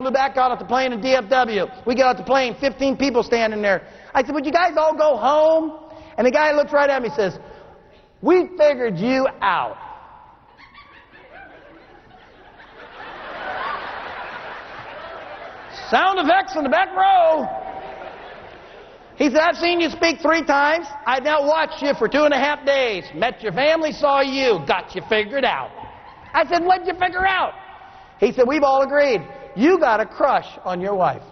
Flew back, got off the plane in DFW. We get off the plane, 15 people standing there. I said, would you guys all go home? And the guy looks right at me and says, we figured you out. Sound effects in the back row. He said, I've seen you speak 3 times. I've now watched you for 2.5 days. Met your family, saw you, got you figured out. I said, what'd you figure out? He said, we've all agreed. You got a crush on your wife.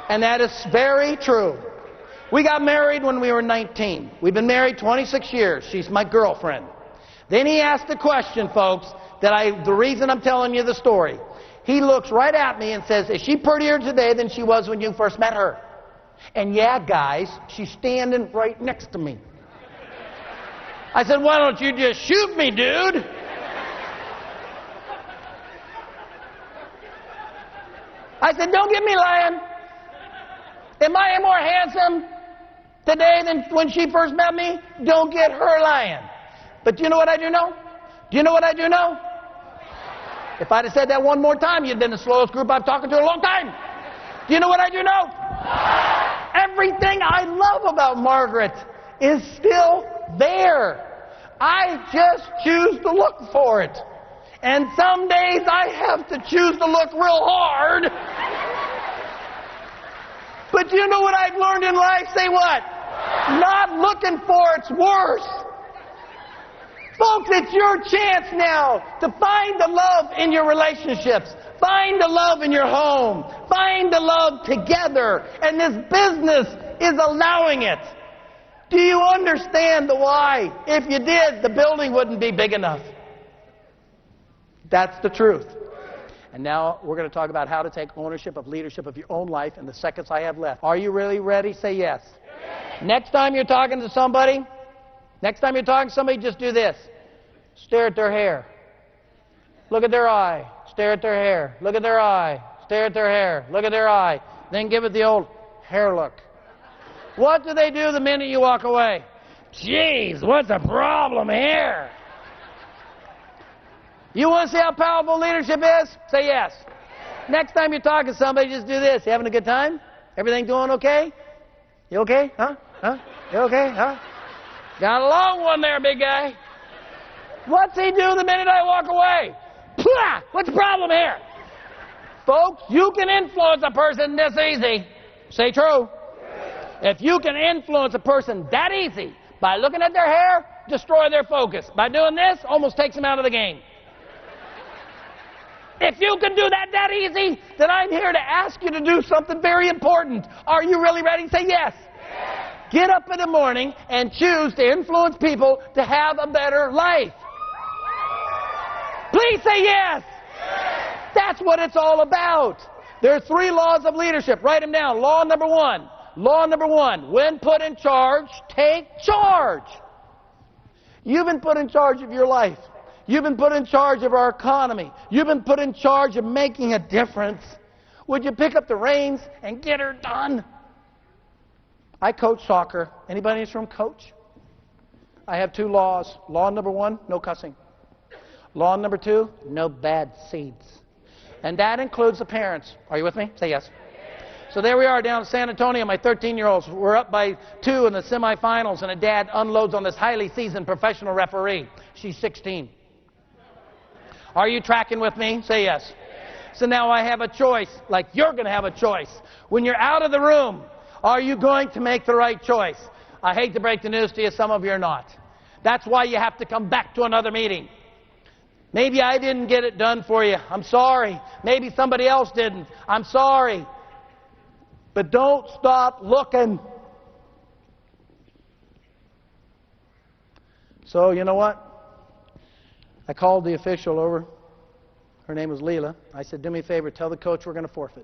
And that is very true. We got married when we were 19. We've been married 26 years. She's my girlfriend. Then he asked the question, folks, the reason I'm telling you the story. He looks right at me and says, is she prettier today than she was when you first met her? And yeah, guys, she's standing right next to me. I said, why don't you just shoot me, dude? I said, don't get me lying. Am I more handsome today than when she first met me? Don't get her lying. But do you know what I do know? Do you know what I do know? If I'd have said that one more time, you'd been the slowest group I've talked to in a long time. Do you know what I do know? Everything I love about Margaret is still there. I just choose to look for it. And some days I have to choose to look real hard. But you know what I've learned in life? Say what? Not looking for it's worse. Folks, it's your chance now to find the love in your relationships. Find the love in your home. Find the love together. And this business is allowing it. Do you understand the why? If you did, the building wouldn't be big enough. That's the truth. And now we're going to talk about how to take ownership of leadership of your own life in the seconds I have left. Are you really ready? Say yes. Yes. Next time you're talking to somebody, just do this. Stare at their hair. Look at their eye. Stare at their hair. Look at their eye. Stare at their hair. Look at their eye. Then give it the old hair look. What do they do the minute you walk away? Jeez, what's the problem here? You want to see how powerful leadership is? Say yes. Next time you're talking to somebody, just do this. You having a good time? Everything doing okay? You okay? Huh? You okay? Huh? Got a long one there, big guy. What's he do the minute I walk away? Plah! What's the problem here? Folks, you can influence a person this easy. Say true. If you can influence a person that easy, by looking at their hair, destroy their focus. By doing this, almost takes them out of the game. If you can do that easy, then I'm here to ask you to do something very important. Are you really ready? Say yes. Yes. Get up in the morning and choose to influence people to have a better life. Please say yes. Yes. That's what it's all about. There are 3 laws of leadership. Write them down. Law number 1. Law number 1. When put in charge, take charge. You've been put in charge of your life. You've been put in charge of our economy. You've been put in charge of making a difference. Would you pick up the reins and get her done? I coach soccer. Anybody in this room coach? I have 2 laws. Law number 1, no cussing. Law number 2, no bad seeds. And that includes the parents. Are you with me? Say yes. So there we are down in San Antonio, my 13-year-olds. We're up by 2 in the semifinals, and a dad unloads on this highly seasoned professional referee. She's 16. Are you tracking with me? Say yes. So now I have a choice, like you're going to have a choice. When you're out of the room, are you going to make the right choice? I hate to break the news to you, some of you are not. That's why you have to come back to another meeting. Maybe I didn't get it done for you. I'm sorry. Maybe somebody else didn't. I'm sorry. But don't stop looking. So, you know what? I called the official over. Her name was Leela. I said, do me a favor, tell the coach we're going to forfeit.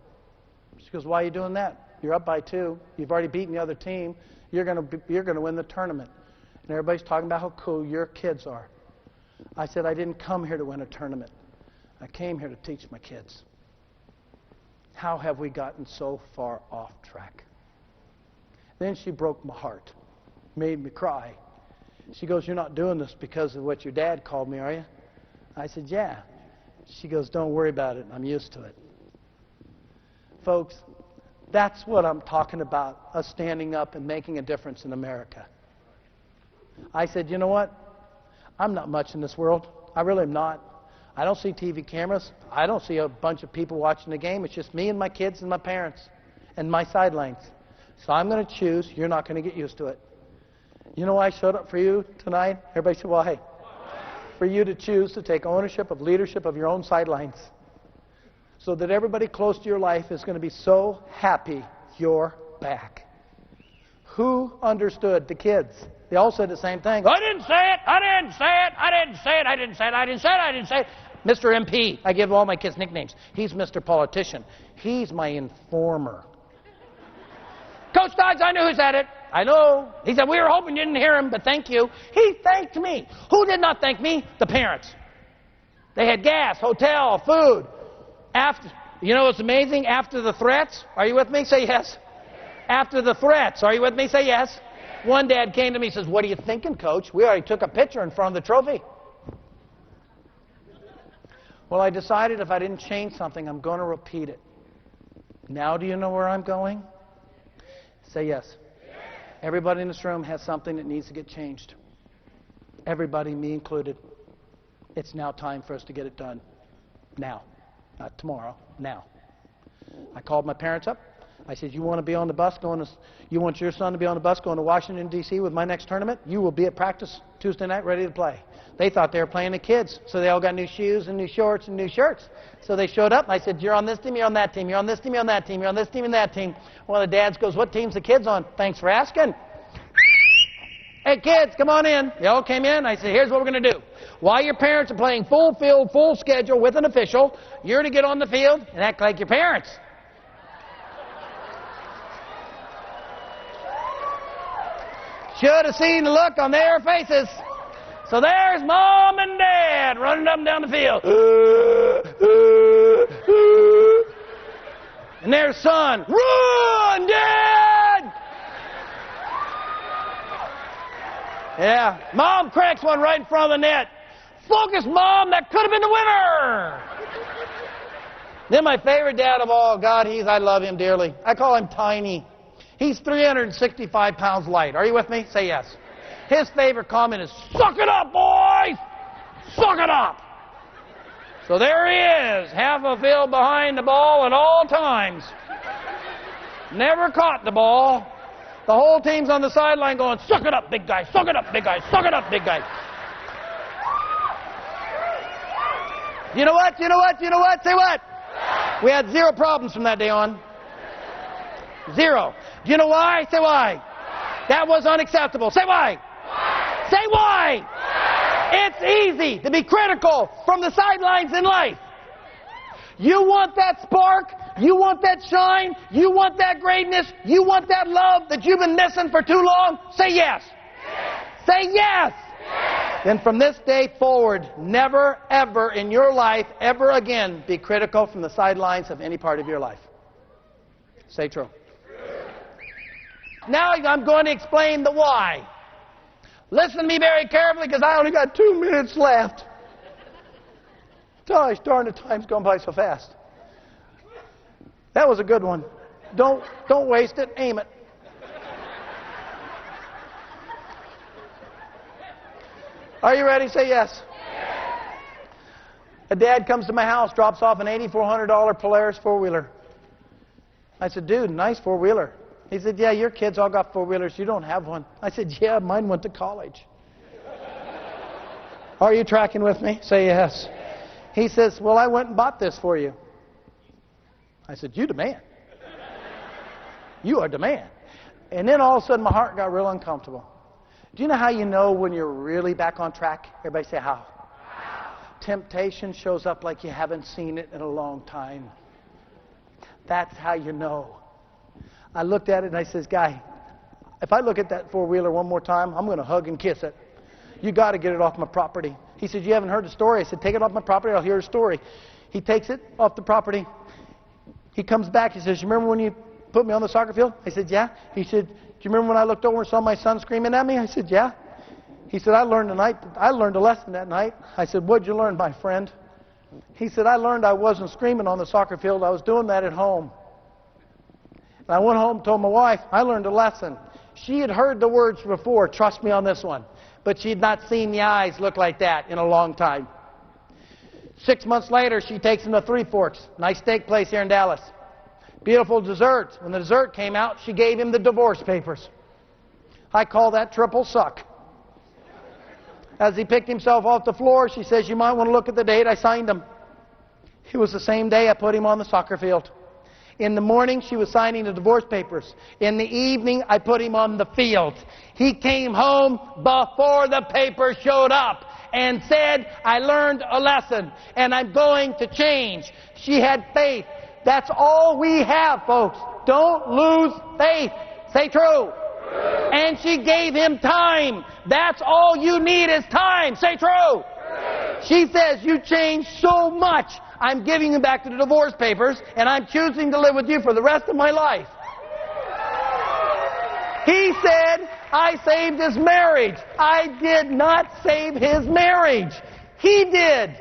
She goes, why are you doing that? You're up by 2. You've already beaten the other team. You're going to win the tournament. And everybody's talking about how cool your kids are. I said, I didn't come here to win a tournament. I came here to teach my kids. How have we gotten so far off track? Then she broke my heart, made me cry. She goes, you're not doing this because of what your dad called me, are you? I said, yeah. She goes, don't worry about it. I'm used to it. Folks, that's what I'm talking about, us standing up and making a difference in America. I said, you know what? I'm not much in this world. I really am not. I don't see TV cameras. I don't see a bunch of people watching the game. It's just me and my kids and my parents and my sidelines. So I'm going to choose. You're not going to get used to it. You know why I showed up for you tonight? Everybody said, well, hey, for you to choose to take ownership of leadership of your own sidelines so that everybody close to your life is going to be so happy you're back. Who understood? The kids. They all said the same thing. I didn't say it. I didn't say it. I didn't say it. I didn't say it. I didn't say it. I didn't say it. Mr. MP. I give all my kids nicknames. He's Mr. Politician. He's my informer. Coach Dodds, I knew who said it. I know. He said, we were hoping you didn't hear him, but thank you. He thanked me. Who did not thank me? The parents. They had gas, hotel, food. You know what's amazing? After the threats, are you with me? Say yes. After the threats, are you with me? Say yes. One dad came to me and says, what are you thinking, Coach? We already took a picture in front of the trophy. Well, I decided if I didn't change something, I'm going to repeat it. Now do you know where I'm going? Say yes. Everybody in this room has something that needs to get changed. Everybody, me included. It's now time for us to get it done. Now. Not tomorrow. Now. I called my parents up. I said, you want to be on the bus you want your son to be on the bus going to Washington, D.C. with my next tournament? You will be at practice Tuesday night ready to play. They thought they were playing the kids, so they all got new shoes and new shorts and new shirts. So they showed up, and I said, you're on this team, you're on that team, you're on this team, you're on that team, you're on this team and that team. One of the dads goes, what team's the kids on? Thanks for asking. Hey, kids, come on in. They all came in. I said, here's what we're going to do. While your parents are playing full field, full schedule with an official, you're to get on the field and act like your parents. Should have seen the look on their faces. So there's Mom and Dad running up and down the field. And there's Son. Run, Dad! Yeah. Mom cracks one right in front of the net. Focus, Mom. That could have been the winner. Then my favorite dad of all, God, I love him dearly. I call him Tiny. He's 365 pounds light. Are you with me? Say yes. His favorite comment is, suck it up, boys! Suck it up! So there he is, half a field behind the ball at all times. Never caught the ball. The whole team's on the sideline going, suck it up, big guy, suck it up, big guy, suck it up, big guy. You know what? You know what? You know what? Say what? We had 0 problems from that day on. 0. Do you know why? Say why. That was unacceptable. Say why. Say why. It's easy to be critical from the sidelines in life. You want that spark? You want that shine? You want that greatness? You want that love that you've been missing for too long? Say yes. Say yes. Then from this day forward, never, ever in your life, ever again, be critical from the sidelines of any part of your life. Say true. Now I'm going to explain the why. Listen to me very carefully because I only got 2 minutes left. Gosh darn, the time's gone by so fast. That was a good one. Don't waste it. Aim it. Are you ready? Say yes. A dad comes to my house, drops off an $8,400 Polaris four-wheeler. I said, dude, nice four-wheeler. He said, yeah, your kids all got four-wheelers. You don't have one. I said, yeah, mine went to college. Are you tracking with me? Say yes. He says, well, I went and bought this for you. I said, you the man. You are the man. And then all of a sudden my heart got real uncomfortable. Do you know how you know when you're really back on track? Everybody say how. Temptation shows up like you haven't seen it in a long time. That's how you know. I looked at it and I says, guy, if I look at that four-wheeler one more time, I'm going to hug and kiss it. You got to get it off my property. He said, you haven't heard the story. I said, take it off my property, I'll hear the story. He takes it off the property. He comes back, he says, you remember when you put me on the soccer field? I said, yeah. He said, do you remember when I looked over and saw my son screaming at me? I said, yeah. He said, I learned a lesson that night. I said, what'd you learn, my friend? He said, I learned I wasn't screaming on the soccer field. I was doing that at home. And I went home and told my wife, I learned a lesson. She had heard the words before, trust me on this one. But she had not seen the eyes look like that in a long time. 6 months later, she takes him to Three Forks, nice steak place here in Dallas. Beautiful dessert. When the dessert came out, she gave him the divorce papers. I call that triple suck. As he picked himself off the floor, she says, you might want to look at the date I signed him. It was the same day I put him on the soccer field. In the morning, she was signing the divorce papers. In the evening, I put him on the field. He came home before the paper showed up and said, I learned a lesson and I'm going to change. She had faith. That's all we have, folks. Don't lose faith. Say true. And she gave him time. That's all you need is time. Say true. She says, you changed so much. I'm giving you back to the divorce papers, and I'm choosing to live with you for the rest of my life. He said, I saved his marriage. I did not save his marriage. He did.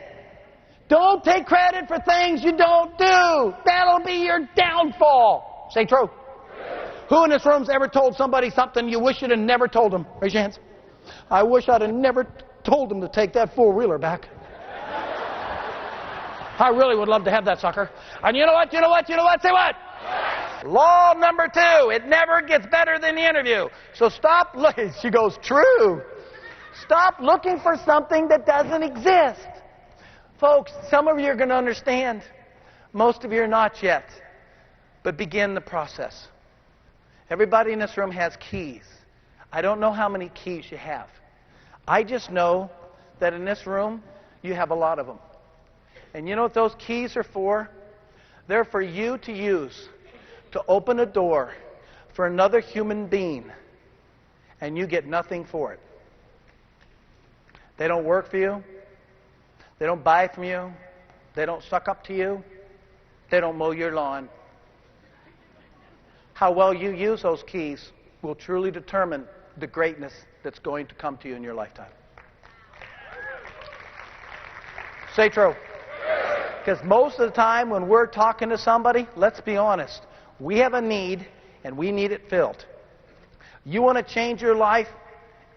Don't take credit for things you don't do. That'll be your downfall. Say true. Who in this room's ever told somebody something you wish you'd have never told them? Raise your hands. I wish I'd have never told them to take that four-wheeler back. I really would love to have that sucker. And you know what? Say what? Law number 2. It never gets better than the interview. So stop looking. She goes, true. Stop looking for something that doesn't exist. Folks, some of you are going to understand. Most of you are not yet. But begin the process. Everybody in this room has keys. I don't know how many keys you have. I just know that in this room, you have a lot of them. And you know what those keys are for? They're for you to use to open a door for another human being, and you get nothing for it. They don't work for you. They don't buy from you. They don't suck up to you. They don't mow your lawn. How well you use those keys will truly determine the greatness that's going to come to you in your lifetime. Say true. Because most of the time when we're talking to somebody, let's be honest, we have a need and we need it filled. You want to change your life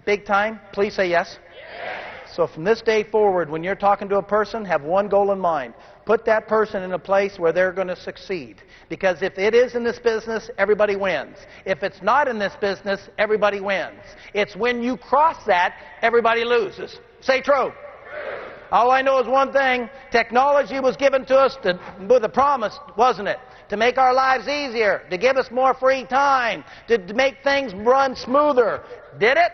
big time? Please say yes. Yes. So from this day forward, when you're talking to a person, have one goal in mind. Put that person in a place where they're going to succeed. Because if it is in this business, everybody wins. If it's not in this business, everybody wins. It's when you cross that, everybody loses. Say true. All I know is one thing. Technology was given to us with a promise, wasn't it? To make our lives easier, to give us more free time, to make things run smoother. Did it?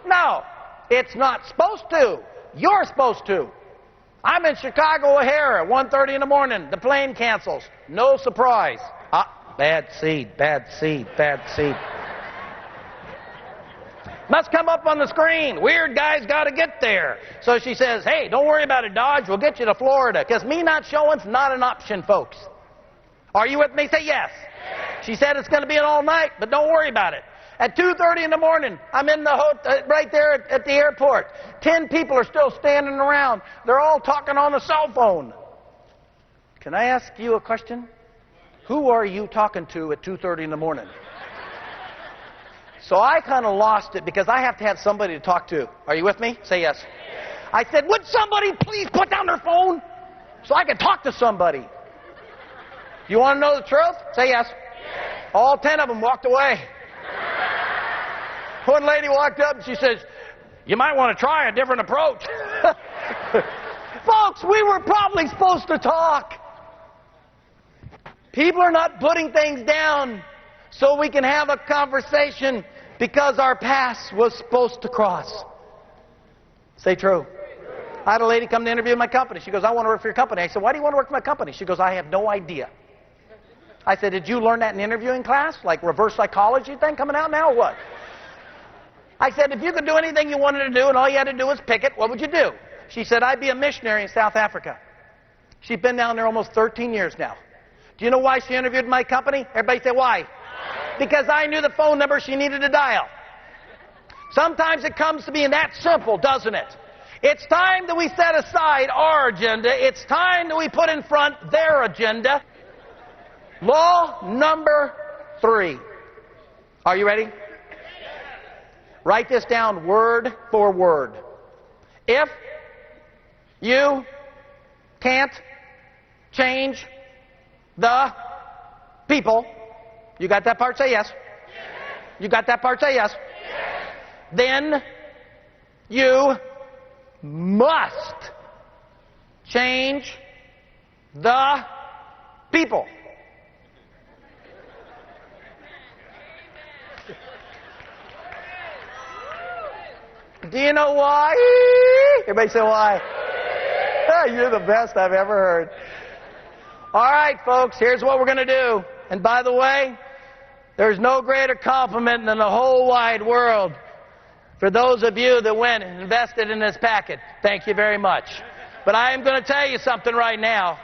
No. It's not supposed to. You're supposed to. I'm in Chicago O'Hare at 1:30 in the morning. The plane cancels. No surprise. Bad seed, bad seed, bad seed. Must come up on the screen. Weird guy's got to get there. So she says, hey, don't worry about it, Dodge. We'll get you to Florida. Because me not showing's not an option, folks. Are you with me? Say yes. She said it's going to be an all night, but don't worry about it. At 2:30 in the morning, I'm in the right there at the airport. 10 people are still standing around. They're all talking on the cell phone. Can I ask you a question? Who are you talking to at 2:30 in the morning? So I kind of lost it because I have to have somebody to talk to. Are you with me? Say yes. I said, would somebody please put down their phone so I can talk to somebody? You want to know the truth? Say yes. All 10 of them walked away. One lady walked up and she says, you might want to try a different approach. Folks, we were probably supposed to talk. People are not putting things down so we can have a conversation because our paths was supposed to cross. Say true. I had a lady come to interview my company. She goes, I want to work for your company. I said, why do you want to work for my company? She goes, I have no idea. I said, did you learn that in interviewing class? Like reverse psychology thing coming out now or what? I said, if you could do anything you wanted to do and all you had to do was pick it, what would you do? She said, I'd be a missionary in South Africa. She's been down there almost 13 years now. Do you know why she interviewed my company? Everybody say, why? Because I knew the phone number she needed to dial. Sometimes it comes to being that simple, doesn't it? It's time that we set aside our agenda. It's time that we put in front their agenda. Law number 3. Are you ready? Write this down word for word. If you can't change the people, you got that part? Say yes. You got that part? Say yes. Then you must change the people. Do you know why? Everybody say why. You're the best I've ever heard. All right, folks, here's what we're going to do. And by the way, there's no greater compliment in the whole wide world for those of you that went and invested in this packet. Thank you very much. But I am going to tell you something right now.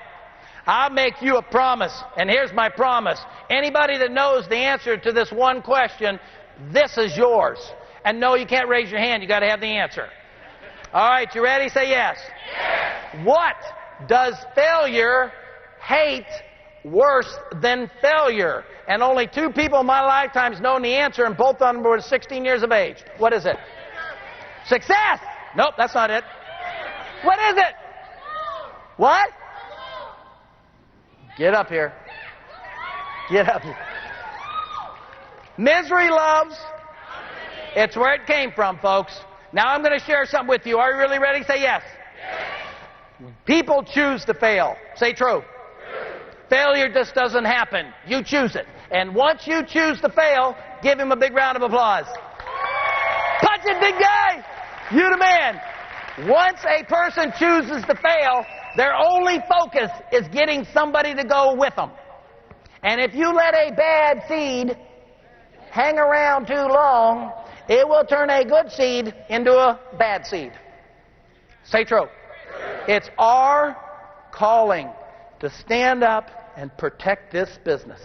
I'll make you a promise, and here's my promise. Anybody that knows the answer to this one question, this is yours. And no, you can't raise your hand. You got to have the answer. All right, you ready? Say yes. Yes. What does failure hate worse than failure? And only 2 people in my lifetime's known the answer, and both of them were 16 years of age. What is it? Success. Nope, that's not it. What is it? What? Get up here. Get up here. Misery loves. It's where it came from, folks. Now I'm going to share something with you. Are you really ready? Say yes. Yes. People choose to fail. Say true. True. Failure just doesn't happen. You choose it. And once you choose to fail, give him a big round of applause. Punch it, big guy. You the man. Once a person chooses to fail, their only focus is getting somebody to go with them. And if you let a bad seed hang around too long, it will turn a good seed into a bad seed. Say true. It's our calling to stand up and protect this business,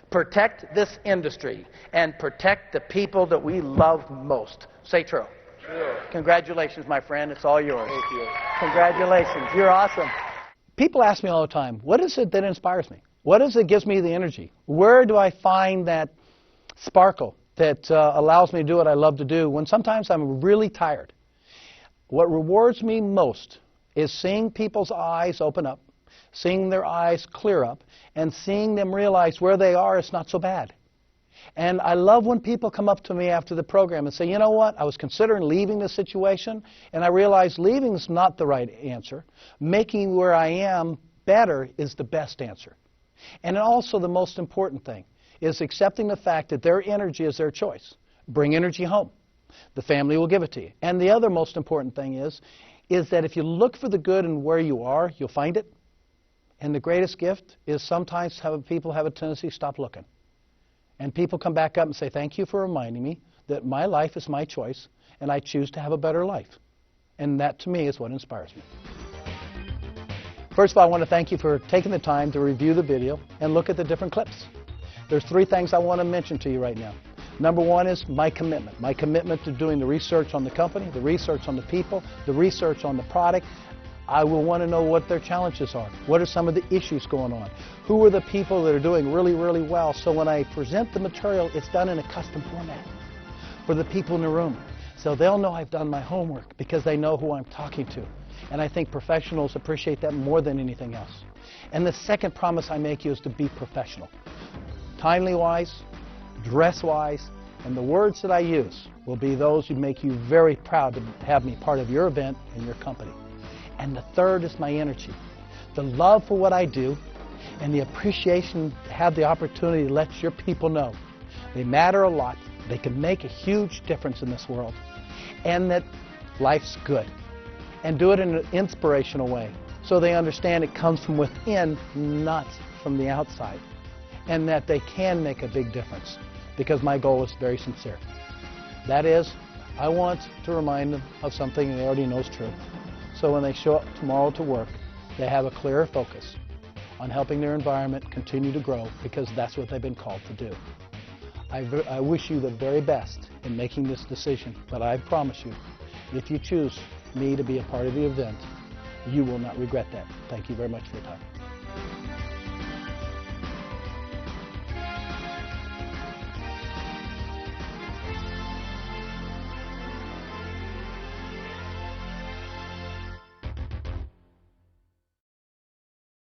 protect this industry, and protect the people that we love most. Say true. True. Congratulations, my friend. It's all yours. Thank you. Congratulations. You're awesome. People ask me all the time, what is it that inspires me? What is it that gives me the energy? Where do I find that sparkle that allows me to do what I love to do when sometimes I'm really tired? What rewards me most is seeing people's eyes open up, seeing their eyes clear up, and seeing them realize where they are is not so bad. And I love when people come up to me after the program and say, you know what, I was considering leaving this situation, and I realized leaving is not the right answer. Making where I am better is the best answer. And also the most important thing is accepting the fact that their energy is their choice. Bring energy home. The family will give it to you. And the other most important thing is that if you look for the good in where you are, you'll find it. And the greatest gift is sometimes people have a tendency to stop looking. And people come back up and say, thank you for reminding me that my life is my choice, and I choose to have a better life. And that, to me, is what inspires me. First of all, I want to thank you for taking the time to review the video and look at the different clips. There's 3 things I want to mention to you right now. Number 1 is my commitment to doing the research on the company, the research on the people, the research on the product. I will want to know what their challenges are. What are some of the issues going on? Who are the people that are doing really, really well? So when I present the material, it's done in a custom format for the people in the room. So they'll know I've done my homework because they know who I'm talking to. And I think professionals appreciate that more than anything else. And the second promise I make you is to be professional. Timely-wise, dress-wise, and the words that I use will be those who make you very proud to have me part of your event and your company. And the third is my energy, the love for what I do, and the appreciation to have the opportunity to let your people know they matter a lot, they can make a huge difference in this world, and that life's good. And do it in an inspirational way so they understand it comes from within, not from the outside, and that they can make a big difference, because my goal is very sincere. That is, I want to remind them of something they already know is true. So when they show up tomorrow to work, they have a clearer focus on helping their environment continue to grow, because that's what they've been called to do. I wish you the very best in making this decision, but I promise you, if you choose me to be a part of the event. You will not regret that. Thank you very much for your time.